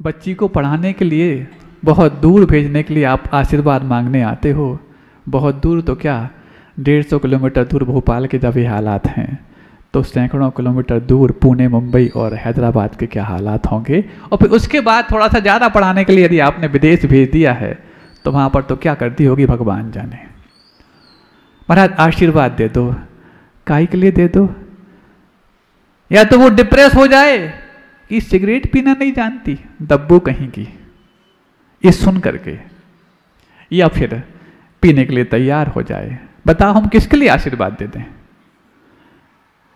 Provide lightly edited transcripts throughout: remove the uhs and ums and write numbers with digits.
बच्ची को पढ़ाने के लिए बहुत दूर भेजने के लिए आप आशीर्वाद मांगने आते हो। बहुत दूर तो क्या, 150 किलोमीटर दूर भोपाल के जब ये हालात हैं, तो सैकड़ों किलोमीटर दूर पुणे, मुंबई और हैदराबाद के क्या हालात होंगे। और फिर उसके बाद थोड़ा सा ज़्यादा पढ़ाने के लिए यदि आपने विदेश भेज दिया है तो वहाँ पर तो क्या करती होगी भगवान जाने। महाराज आशीर्वाद दे दो, काहे के लिए दे दो? या तो वो डिप्रेस हो जाए कि सिगरेट पीना नहीं जानती, दब्बू कहीं की, ये सुन करके, या फिर पीने के लिए तैयार हो जाए। बताओ हम किसके लिए आशीर्वाद दे दें?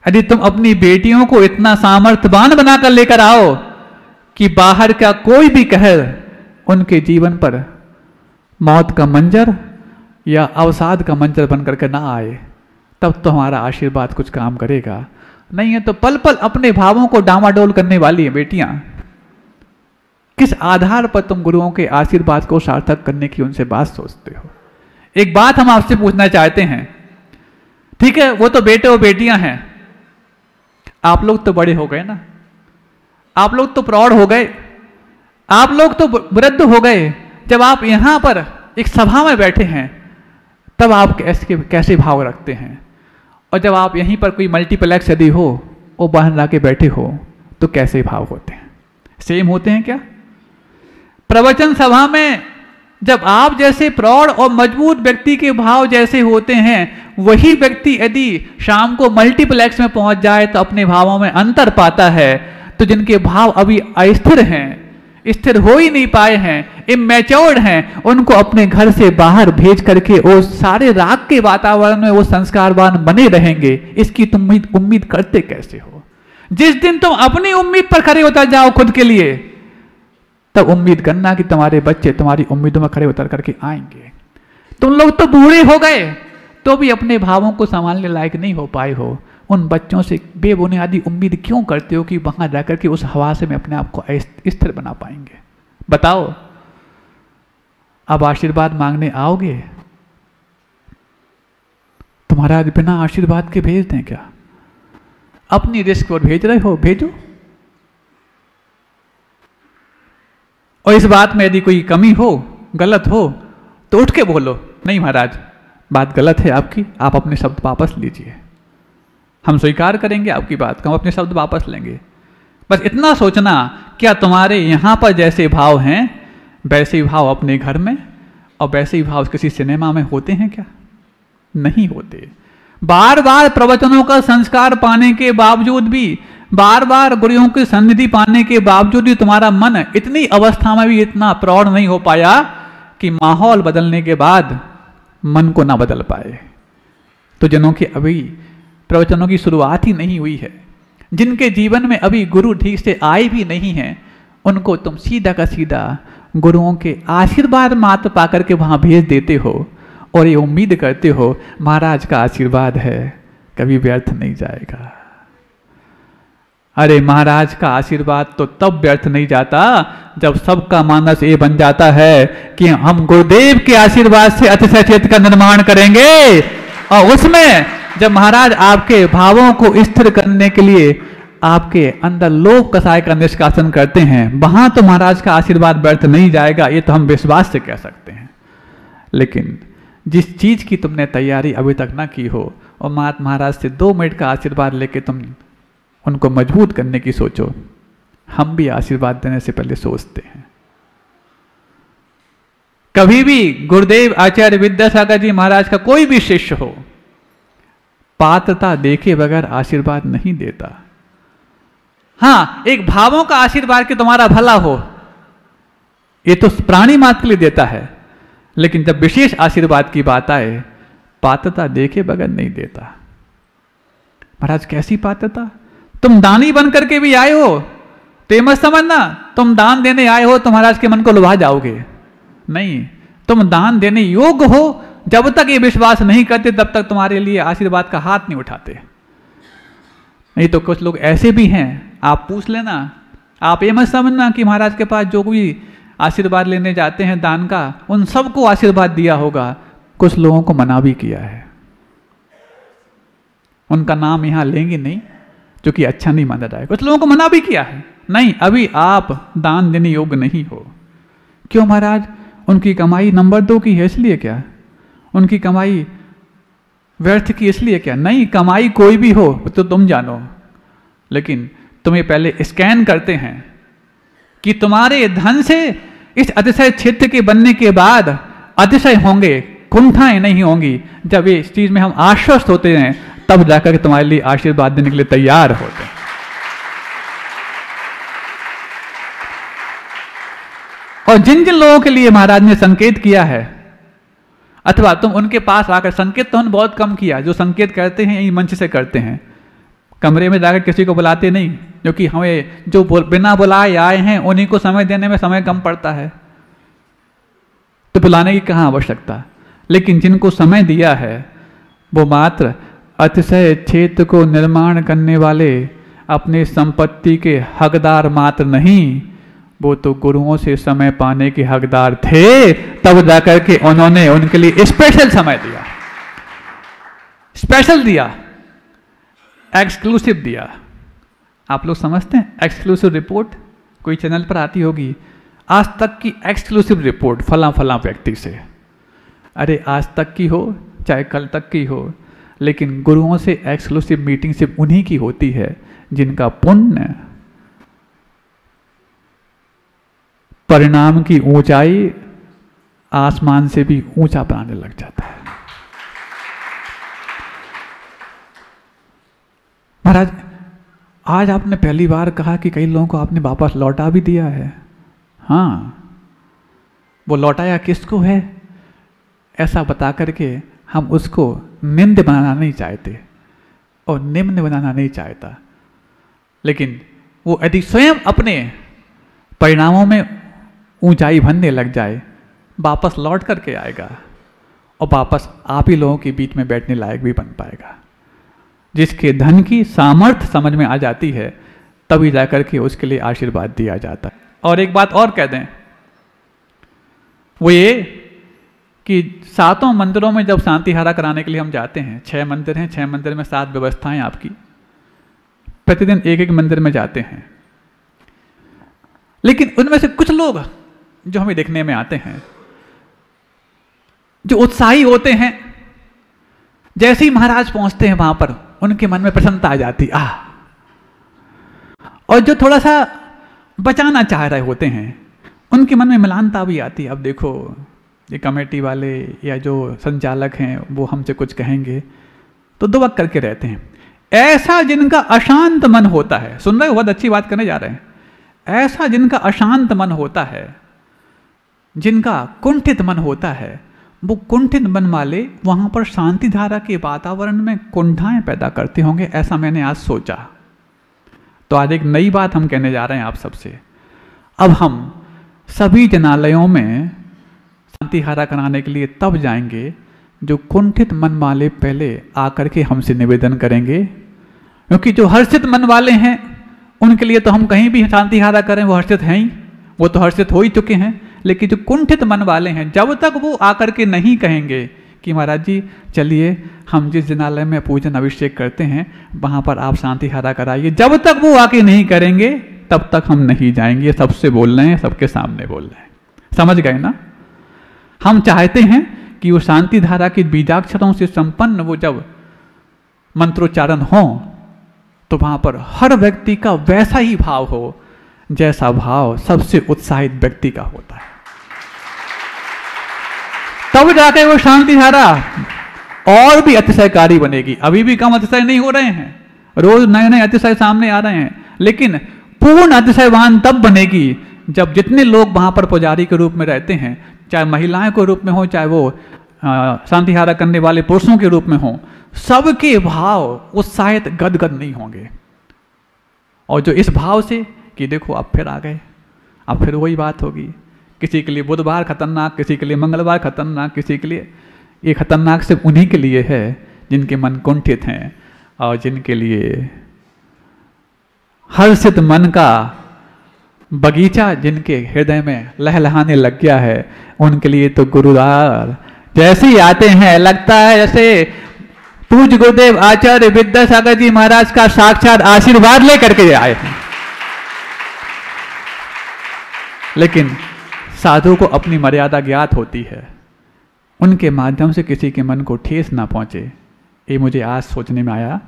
यदि तुम अपनी बेटियों को इतना सामर्थ्यवान बनाकर लेकर आओ कि बाहर का कोई भी कहर उनके जीवन पर मौत का मंजर या अवसाद का मंजर बनकर के ना आए, तब तो हमारा आशीर्वाद कुछ काम करेगा। नहीं है तो पल पल अपने भावों को डामाडोल करने वाली है बेटियां। किस आधार पर तुम गुरुओं के आशीर्वाद को सार्थक करने की उनसे बात सोचते हो? एक बात हम आपसे पूछना चाहते हैं, ठीक है वो तो बेटे और बेटियां हैं, आप लोग तो बड़े हो गए ना, आप लोग तो प्रौढ़ हो गए, आप लोग तो वृद्ध हो गए। जब आप यहां पर एक सभा में बैठे हैं तब आप कैसे भाव रखते हैं? और जब आप यहीं पर कोई मल्टीप्लेक्स यदि हो वो बाहर लाके बैठे हो तो कैसे भाव होते हैं? सेम होते हैं क्या? प्रवचन सभा में जब आप जैसे प्रौढ़ और मजबूत व्यक्ति के भाव जैसे होते हैं, वही व्यक्ति यदि शाम को मल्टीप्लेक्स में पहुंच जाए तो अपने भावों में अंतर पाता है। तो जिनके भाव अभी अस्थिर हैं, स्थिर हो ही नहीं पाए हैं, इमैच्योर्ड हैं, उनको अपने घर से बाहर भेज करके वो सारे राग के वातावरण में वो संस्कारवान बने रहेंगे, इसकी तुम उम्मीद करते कैसे हो? जिस दिन तुम अपनी उम्मीद पर खड़े उतर जाओ खुद के लिए, तब उम्मीद करना कि तुम्हारे बच्चे तुम्हारी उम्मीदों में खड़े उतर करके आएंगे। तुम लोग तो बूढ़े हो गए तो भी अपने भावों को संभालने लायक नहीं हो पाए हो। उन बच्चों से बेबुनियादी उम्मीद क्यों करते हो कि वहां जाकर के उस हवा से में अपने आप को स्थिर बना पाएंगे? बताओ, अब आशीर्वाद मांगने आओगे तो महाराज बिना आशीर्वाद के भेज दें क्या? अपनी रिस्क पर भेज रहे हो, भेजो। और इस बात में यदि कोई कमी हो, गलत हो, तो उठ के बोलो, नहीं महाराज बात गलत है आपकी, आप अपने शब्द वापस लीजिए। हम स्वीकार करेंगे आपकी बात को, हम अपने शब्द वापस लेंगे। बस इतना सोचना, क्या तुम्हारे यहाँ पर जैसे भाव हैं वैसे ही भाव अपने घर में और वैसे ही भाव किसी सिनेमा में होते हैं क्या? नहीं होते। बार बार प्रवचनों का संस्कार पाने के बावजूद भी, बार बार गुरुओं की सन्निधि पाने के बावजूद भी तुम्हारा मन इतनी अवस्था में भी इतना प्रौढ़ नहीं हो पाया कि माहौल बदलने के बाद मन को ना बदल पाए। तो जनों के अभी प्रवचनों की शुरुआत ही नहीं हुई है, जिनके जीवन में अभी गुरु ठीक से आए भी नहीं हैं, उनको तुम सीधा का सीधा गुरुओं के आशीर्वाद मात्र पाकर के वहां भेज देते हो और ये उम्मीद करते हो महाराज का आशीर्वाद है, कभी व्यर्थ नहीं जाएगा। अरे महाराज का आशीर्वाद तो तब व्यर्थ नहीं जाता जब सबका मानस ये बन जाता है कि हम गुरुदेव के आशीर्वाद से अतिशय चेत का निर्माण करेंगे। और उसमें जब महाराज आपके भावों को स्थिर करने के लिए आपके अंदर लोभ कसाय का निष्कासन करते हैं, वहां तो महाराज का आशीर्वाद व्यर्थ नहीं जाएगा, ये तो हम विश्वास से कह सकते हैं। लेकिन जिस चीज की तुमने तैयारी अभी तक ना की हो और महाराज से 2 मिनट का आशीर्वाद लेके तुम उनको मजबूत करने की सोचो, हम भी आशीर्वाद देने से पहले सोचते हैं। कभी भी गुरुदेव आचार्य विद्यासागर जी महाराज का कोई भी शिष्य हो, पात्रता देखे बगैर आशीर्वाद नहीं देता। हाँ, एक भावों का आशीर्वाद कि तुम्हारा भला हो, ये तो प्राणी मात्र के लिए देता है, लेकिन जब विशेष आशीर्वाद की बात आए, पात्रता देखे बगैर नहीं देता। महाराज कैसी पात्रता? तुम दानी बन करके भी आए हो तो मत समझना तुम दान देने आए हो तो महाराज के मन को लुभा जाओगे। नहीं, तुम दान देने योग्य हो, जब तक ये विश्वास नहीं करते तब तक तुम्हारे लिए आशीर्वाद का हाथ नहीं उठाते। नहीं तो कुछ लोग ऐसे भी हैं, आप पूछ लेना, आप ये मत समझना कि महाराज के पास जो भी आशीर्वाद लेने जाते हैं दान का, उन सबको आशीर्वाद दिया होगा। कुछ लोगों को मना भी किया है, उनका नाम यहां लेंगे नहीं क्योंकि अच्छा नहीं माना जाएगा। कुछ लोगों को मना भी किया है, नहीं, अभी आप दान देने योग्य नहीं हो। क्यों महाराज? उनकी कमाई नंबर 2 की है इसलिए क्या? उनकी कमाई व्यर्थ की इसलिए क्या? नहीं, कमाई कोई भी हो तो तुम जानो, लेकिन तुम्हें पहले स्कैन करते हैं कि तुम्हारे धन से इस अतिशय क्षेत्र के बनने के बाद अतिशय होंगे, कुंठाएं नहीं होंगी। जब ये इस चीज में हम आश्वस्त होते हैं तब जाकर के तुम्हारे लिए आशीर्वाद देने के लिए तैयार होते हैं। और जिन जिन लोगों के लिए महाराज ने संकेत किया है, अथवा तुम उनके पास आकर, संकेत तो हमने बहुत कम किया, जो संकेत करते हैं यही मंच से करते हैं, कमरे में जाकर किसी को बुलाते नहीं, क्योंकि हमें जो बिना बुलाए आए हैं उन्हीं को समय देने में समय कम पड़ता है, तो बुलाने की कहाँ आवश्यकता। लेकिन जिनको समय दिया है वो मात्र अतिशय क्षेत्र को निर्माण करने वाले अपनी संपत्ति के हकदार मात्र नहीं, वो तो गुरुओं से समय पाने के हकदार थे, तब जाकर के उन्होंने उनके लिए स्पेशल समय दिया, स्पेशल दिया, एक्सक्लूसिव दिया। आप लोग समझते हैं एक्सक्लूसिव रिपोर्ट कोई चैनल पर आती होगी, आज तक की एक्सक्लूसिव रिपोर्ट फला फला व्यक्ति से। अरे आज तक की हो चाहे कल तक की हो, लेकिन गुरुओं से एक्सक्लूसिव मीटिंग सिर्फ उन्हीं की होती है जिनका पुण्य परिणाम की ऊंचाई आसमान से भी ऊंचा बनाने लग जाता है। महाराज, आज आपने पहली बार कहा कि कई लोगों को आपने वापस लौटा भी दिया है। हाँ, वो लौटाया किसको है ऐसा बता करके हम उसको निंद बनाना नहीं चाहते और निम्न बनाना नहीं चाहता, लेकिन वो यदि स्वयं अपने परिणामों में ऊंचाई भरने लग जाए, वापस लौट करके आएगा और वापस आप ही लोगों के बीच में बैठने लायक भी बन पाएगा। जिसके धन की सामर्थ्य समझ में आ जाती है तभी जाकर के उसके लिए आशीर्वाद दिया जाता है। और एक बात और कह दें, वो ये कि 7 मंदिरों में जब शांतिहारा कराने के लिए हम जाते हैं, 6 मंदिर हैं, 6 मंदिर में 7 व्यवस्थाएं आपकी, प्रतिदिन एक एक मंदिर में जाते हैं, लेकिन उनमें से कुछ लोग जो हमें देखने में आते हैं जो उत्साही होते हैं, जैसे ही महाराज पहुंचते हैं वहां पर उनके मन में प्रसन्नता आ जाती, और जो थोड़ा सा बचाना चाह रहे होते हैं उनके मन में मलानता भी आती। अब देखो ये कमेटी वाले या जो संचालक हैं वो हमसे कुछ कहेंगे, तो दुबक करके रहते हैं। ऐसा जिनका अशांत मन होता है, सुन रहे हो, बहुत अच्छी बात करने जा रहे हैं, ऐसा जिनका अशांत मन होता है, जिनका कुंठित मन होता है, वो कुंठित मन वाले वहां पर शांति धारा के वातावरण में कुंठाएं पैदा करते होंगे, ऐसा मैंने आज सोचा। तो आज एक नई बात हम कहने जा रहे हैं आप सबसे। अब हम सभी जनालयों में शांतिहारा कराने के लिए तब जाएंगे जो कुंठित मन वाले पहले आकर के हमसे निवेदन करेंगे, क्योंकि जो हर्षित मन वाले हैं उनके लिए तो हम कहीं भी शांतिहारा करें वो हर्षित हैं ही, वो तो हर्षित हो ही चुके हैं। लेकिन जो कुंठित मन वाले हैं, जब तक वो आकर के नहीं कहेंगे कि महाराज जी चलिए हम जिस जनालय में पूजन अभिषेक करते हैं वहां पर आप शांतिहारा कराइए, जब तक वो आके नहीं करेंगे तब तक हम नहीं जाएंगे। सबसे बोल रहे हैं, सबके सामने बोल रहे हैं, समझ गए ना। हम चाहते हैं कि वो शांति धारा के बीजाक्षरों से संपन्न वो जब मंत्रोच्चारण हो तो वहां पर हर व्यक्ति का वैसा ही भाव हो जैसा भाव सबसे उत्साहित व्यक्ति का होता है, तब जाकर वो शांति धारा और भी अतिशयकारी बनेगी। अभी भी कम अतिशय नहीं हो रहे हैं, रोज नए नए अतिशय सामने आ रहे हैं, लेकिन पूर्ण अतिशयवान तब बनेगी जब जितने लोग वहां पर पुजारी के रूप में रहते हैं, चाहे महिलाएं के रूप में हो चाहे वो शांतिहारा करने वाले पुरुषों के रूप में हो, सबके भाव उत्साहित गदगद नहीं होंगे। और जो इस भाव से कि देखो अब फिर आ गए, अब फिर वही बात होगी, किसी के लिए बुधवार खतरनाक, किसी के लिए मंगलवार खतरनाक, किसी के लिए ये खतरनाक सिर्फ उन्हीं के लिए है जिनके मन कुंठित हैं और जिनके लिए हर्षित मन का बगीचा जिनके हृदय में लहलहाने लग गया है, उनके लिए तो गुरुद्वार जैसे ही आते हैं लगता है जैसे पूज्य गुरुदेव आचार्य विद्यासागर जी महाराज का साक्षात आशीर्वाद लेकर के आए हैं। लेकिन साधु को अपनी मर्यादा ज्ञात होती है, उनके माध्यम से किसी के मन को ठेस ना पहुंचे। ये मुझे आज सोचने में आया,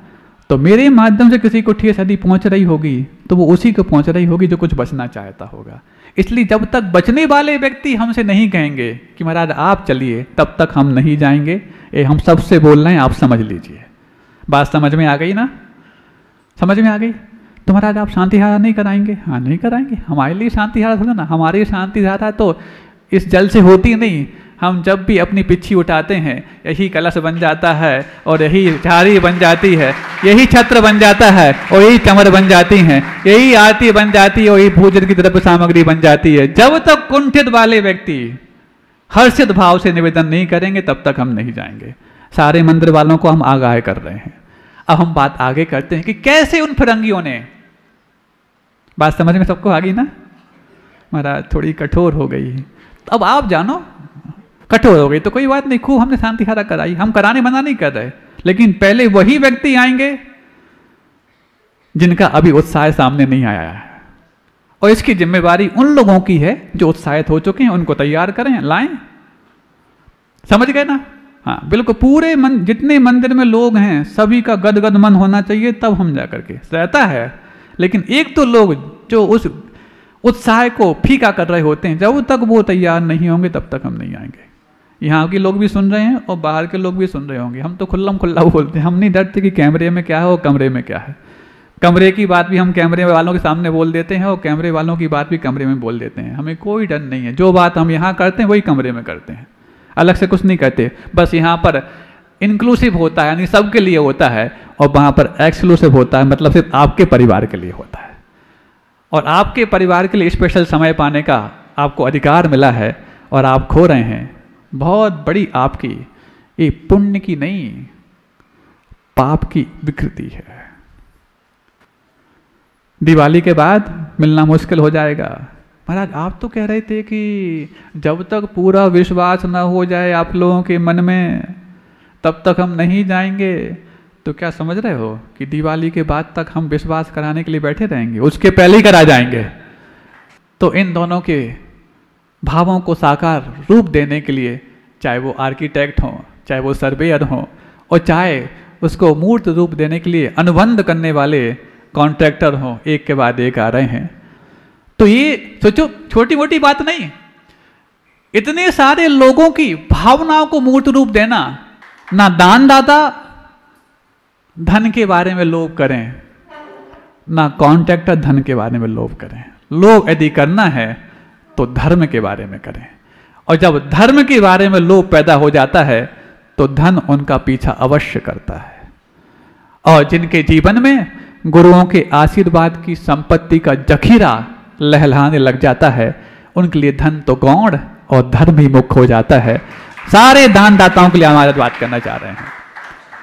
तो मेरे माध्यम से किसी को ठेस यदि पहुंच रही होगी तो वो उसी को पहुंच रही होगी जो कुछ बचना चाहता होगा। इसलिए जब तक बचने वाले व्यक्ति हमसे नहीं कहेंगे कि महाराज आप चलिए, तब तक हम नहीं जाएंगे। ये हम सबसे बोल रहे हैं, आप समझ लीजिए। बात समझ में आ गई ना? समझ में आ गई? तो महाराज आप शांति धारा नहीं कराएंगे? हाँ नहीं कराएंगे। हमारे लिए शांति धारा थोड़ा ना, हमारी शांति धारा तो इस जल से होती नहीं। हम जब भी अपनी पिच्छी उठाते हैं यही कलश बन जाता है और यही झाड़ी बन जाती है, यही छत्र बन जाता है और यही चमर बन जाती हैं, यही आरती बन जाती है और यही भोजन की द्रव्य सामग्री बन जाती है। जब तक कुंठित वाले व्यक्ति हर्षित भाव से निवेदन नहीं करेंगे तब तक हम नहीं जाएंगे। सारे मंदिर वालों को हम आगाह कर रहे हैं। अब हम बात आगे करते हैं कि कैसे उन फिरंगियों ने, बात समझ में सबको आ गई ना? महाराज थोड़ी कठोर हो गई। अब आप जानो, कठोर हो गई तो कोई बात नहीं, खूब हमने शांति धारा कराई, हम कराने मना नहीं कर रहे, लेकिन पहले वही व्यक्ति आएंगे जिनका अभी उत्साह सामने नहीं आया है, और इसकी जिम्मेवारी उन लोगों की है जो उत्साहित हो चुके हैं, उनको तैयार करें, लाएं। समझ गए ना? हाँ बिल्कुल। पूरे जितने मंदिर में लोग हैं सभी का गदगद मन होना चाहिए, तब हम जा करके रहता है। लेकिन एक तो लोग जो उस उत्साह को फीका कर रहे होते हैं, जब तक वो तैयार नहीं होंगे तब तक हम नहीं आएंगे। यहाँ के लोग भी सुन रहे हैं और बाहर के लोग भी सुन रहे होंगे। हम तो खुल्लम खुल्ला बोलते हैं, हम नहीं डरते कि कैमरे में क्या है और कमरे में क्या है। कमरे की बात भी हम कैमरे वालों के सामने बोल देते हैं और कैमरे वालों की बात भी कमरे में बोल देते हैं। हमें कोई डर नहीं है। जो बात हम यहाँ करते हैं वही कमरे में करते हैं, अलग से कुछ नहीं करते। बस यहाँ पर इंक्लूसिव होता है, यानी सबके लिए होता है, और वहाँ पर एक्सक्लूसिव होता है, मतलब सिर्फ आपके परिवार के लिए होता है। और आपके परिवार के लिए स्पेशल समय पाने का आपको अधिकार मिला है और आप खो रहे हैं। बहुत बड़ी आपकी ये पुण्य की नहीं, पाप की विकृति है। दिवाली के बाद मिलना मुश्किल हो जाएगा। महाराज आप तो कह रहे थे कि जब तक पूरा विश्वास न हो जाए आप लोगों के मन में तब तक हम नहीं जाएंगे। तो क्या समझ रहे हो कि दिवाली के बाद तक हम विश्वास कराने के लिए बैठे रहेंगे? उसके पहले ही करा जाएंगे। तो इन दोनों के भावों को साकार रूप देने के लिए, चाहे वो आर्किटेक्ट हो, चाहे वो सर्वेयर हो, और चाहे उसको मूर्त रूप देने के लिए अनुबंध करने वाले कॉन्ट्रैक्टर हो, एक के बाद एक आ रहे हैं। तो ये सोचो, छोटी मोटी बात नहीं। इतने सारे लोगों की भावनाओं को मूर्त रूप देना, ना दानदाता धन के बारे में लोभ करें, ना कॉन्ट्रैक्टर धन के बारे में लोभ करें। लोभ यदि करना है तो धर्म के बारे में करें, और जब धर्म के बारे में लोभ पैदा हो जाता है तो धन उनका पीछा अवश्य करता है। और जिनके जीवन में गुरुओं के आशीर्वाद की संपत्ति का जखीरा लहलहाने लग जाता है, उनके लिए धन तो गौण और धर्म ही मुख्य हो जाता है। सारे दानदाताओं के लिए हमारा बात करना चाह रहे हैं,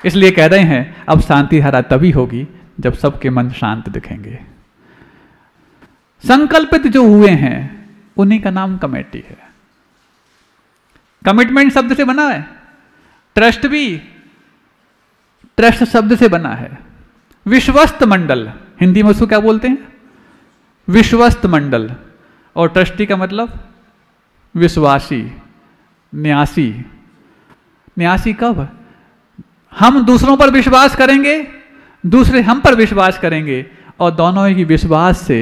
इसलिए कह रहे हैं अब शांति धारा तभी होगी जब सबके मन शांत दिखेंगे। संकल्पित जो हुए हैं उन्हीं का नाम कमेटी है। कमिटमेंट शब्द से बना है, ट्रस्ट भी ट्रस्ट शब्द से बना है। विश्वस्त मंडल, हिंदी में उसको क्या बोलते हैं? विश्वस्त मंडल। और ट्रस्टी का मतलब विश्वासी, न्यासी। न्यासी कब? हम दूसरों पर विश्वास करेंगे, दूसरे हम पर विश्वास करेंगे, और दोनों ही विश्वास से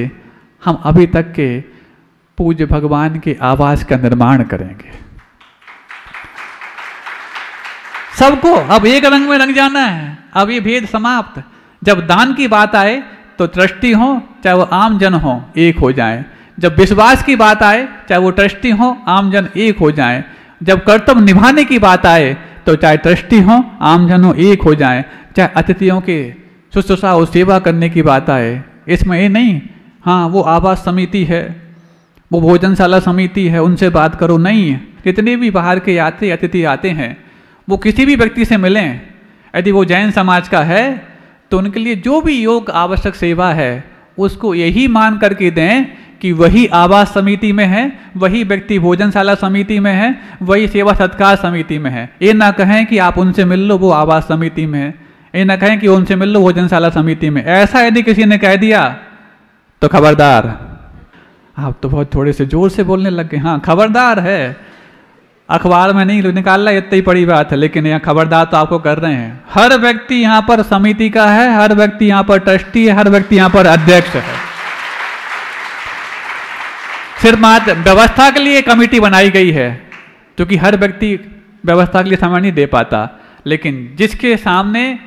हम अभी तक के पूज्य भगवान के आवास का निर्माण करेंगे। सबको अब एक रंग में रंग जाना है। अब ये भेद समाप्त। जब दान की बात आए तो ट्रस्टी हो चाहे वो आम जन हो एक हो जाएं। जब विश्वास की बात आए चाहे वो ट्रस्टी हो आम जन एक हो जाएं। जब कर्तव्य निभाने की बात आए तो चाहे ट्रस्टी हो आम जन हो एक हो जाएं। चाहे अतिथियों के शुश्रूषा और सेवा करने की बात आए, इसमें ये नहीं हाँ वो आवास समिति है, वो भोजनशाला समिति है, उनसे बात करो, नहीं। जितने भी बाहर के यात्री अतिथि आते हैं वो किसी भी व्यक्ति से मिलें। यदि वो जैन समाज का है तो उनके लिए जो भी योग आवश्यक सेवा है उसको यही मान करके दें कि वही आवास समिति में है, वही व्यक्ति भोजनशाला समिति में है, वही सेवा सत्कार समिति में है। ये ना कहें कि आप उनसे मिल लो वो आवास समिति में है, ये ना कहें कि उनसे मिल लो भोजनशाला समिति में। ऐसा यदि किसी ने कह दिया तो खबरदार, आप तो बहुत थोड़े से जोर से बोलने लग गए। हाँ खबरदार है, अखबार में नहीं निकाल रहा, इतनी बड़ी बात है, लेकिन यहाँ खबरदार तो आपको कर रहे हैं। हर व्यक्ति यहाँ पर समिति का है, हर व्यक्ति यहाँ पर ट्रस्टी है, हर व्यक्ति यहाँ पर अध्यक्ष है। सिर्फ मात्र व्यवस्था के लिए कमेटी बनाई गई है, क्योंकि हर व्यक्ति व्यवस्था के लिए समय नहीं दे पाता, लेकिन जिसके सामने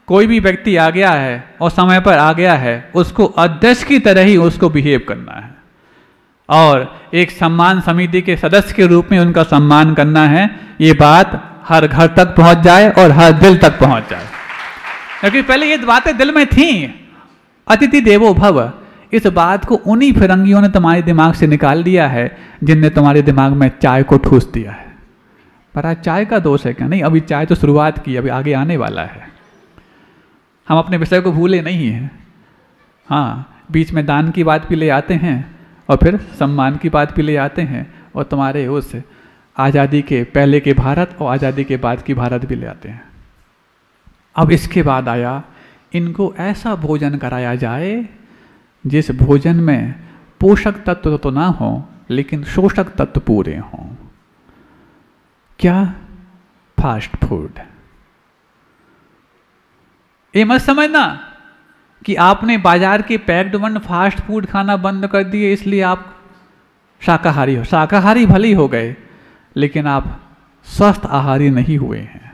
कोई भी व्यक्ति आ गया है और समय पर आ गया है, उसको अध्यक्ष की तरह ही उसको बिहेव करना है और एक सम्मान समिति के सदस्य के रूप में उनका सम्मान करना है। ये बात हर घर तक पहुंच जाए और हर दिल तक पहुंच जाए, क्योंकि पहले ये बातें दिल में थी। अतिथि देवो भव, इस बात को उन्हीं फिरंगियों ने तुम्हारे दिमाग से निकाल दिया है जिनने तुम्हारे दिमाग में चाय को ठूस दिया है। पर आज चाय का दोष है क्या? नहीं, अभी चाय तो शुरुआत की, अभी आगे आने वाला है। हम अपने विषय को भूले नहीं हैं। हाँ, बीच में दान की बात भी ले आते हैं और फिर सम्मान की बात भी ले आते हैं, और तुम्हारे उस आज़ादी के पहले के भारत और आज़ादी के बाद की भारत भी ले आते हैं। अब इसके बाद आया, इनको ऐसा भोजन कराया जाए जिस भोजन में पोषक तत्व तो ना हो, लेकिन शोषक तत्व पूरे हों। क्या? Fast food. ये मत समझना कि आपने बाजार के पैक्ड वन फास्ट फूड खाना बंद कर दिए इसलिए आप शाकाहारी हो। शाकाहारी भले ही हो गए, लेकिन आप स्वस्थ आहारी नहीं हुए हैं।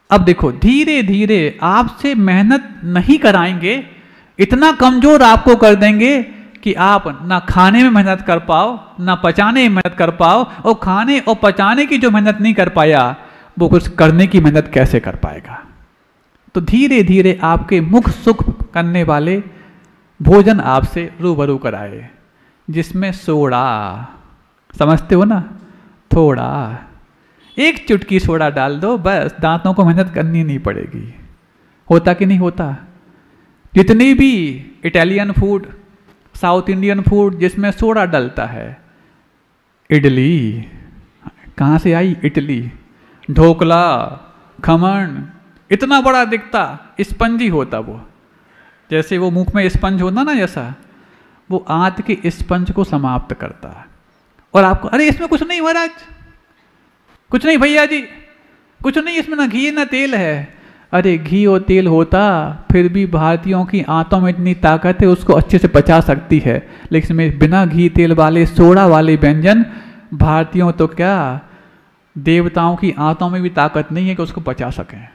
अब देखो, धीरे धीरे आपसे मेहनत नहीं कराएंगे, इतना कमजोर आपको कर देंगे कि आप ना खाने में मेहनत कर पाओ, ना पचाने में मेहनत कर पाओ, और खाने और पचाने की जो मेहनत नहीं कर पाया, वो कुछ करने की मेहनत कैसे कर पाएगा। तो धीरे धीरे आपके मुख सुख करने वाले भोजन आपसे रूबरू कराए, जिसमें सोडा, समझते हो ना, थोड़ा एक चुटकी सोडा डाल दो, बस दांतों को मेहनत करनी नहीं पड़ेगी। होता कि नहीं होता? जितनी भी Italian food, south Indian food जिसमें सोडा डलता है, इडली कहाँ से आई? इडली, ढोकला, खमण, इतना बड़ा दिखता, स्पंजी होता वो, जैसे वो मुख में स्पंज होता ना, जैसा वो आंत के स्पंज को समाप्त करता है। और आपको, अरे इसमें कुछ नहीं महाराज, कुछ नहीं भैया जी, कुछ नहीं, इसमें ना घी ना तेल है। अरे घी और तेल होता फिर भी भारतीयों की आंतों में इतनी ताकत है, उसको अच्छे से पचा सकती है, लेकिन इसमें बिना घी तेल वाले सोडा वाले व्यंजन, भारतीयों तो क्या देवताओं की आंतों में भी ताकत नहीं है कि उसको पचा सकें।